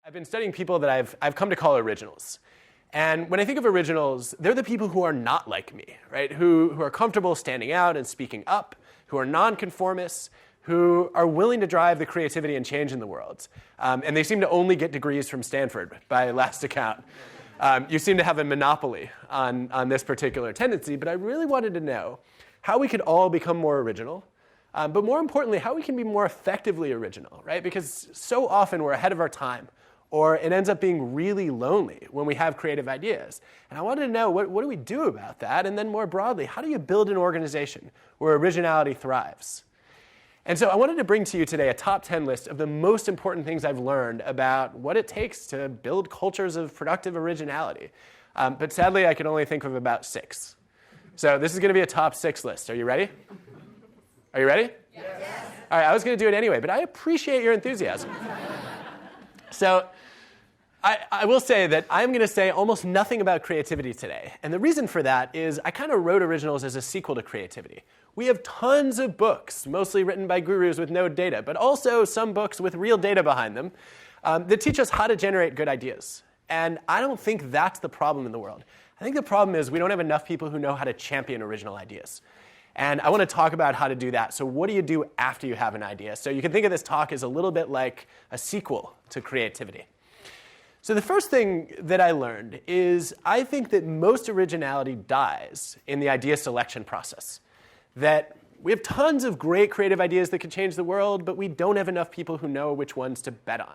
I've been studying people that I've come to call originals. And when I think of originals, they're the people who are not like me, right? Who are comfortable standing out and speaking up, who are non-conformists, who are willing to drive the creativity and change in the world. And they seem to only get degrees from Stanford, by last account. You seem to have a monopoly on this particular tendency, but I really wanted to know how we could all become more original, but more importantly, how we can be more effectively original, right? Because so often we're ahead of our time, or it ends up being really lonely when we have creative ideas. And I wanted to know, what do we do about that? And then more broadly, how do you build an organization where originality thrives? And so I wanted to bring to you today a top 10 list of the most important things I've learned about what it takes to build cultures of productive originality. But sadly, I could only think of about 6. So this is going to be a top 6 list. Are you ready? Are you ready? Yes. All right, I was going to do it anyway, but I appreciate your enthusiasm. So I will say that I'm going to say almost nothing about creativity today. And the reason for that is I kind of wrote Originals as a sequel to creativity. We have tons of books, mostly written by gurus with no data, but also some books with real data behind them that teach us how to generate good ideas. And I don't think that's the problem in the world. I think the problem is we don't have enough people who know how to champion original ideas. And I want to talk about how to do that. So what do you do after you have an idea? So you can think of this talk as a little bit like a sequel to creativity. So the first thing that I learned is I think that most originality dies in the idea selection process. That we have tons of great creative ideas that could change the world, but we don't have enough people who know which ones to bet on.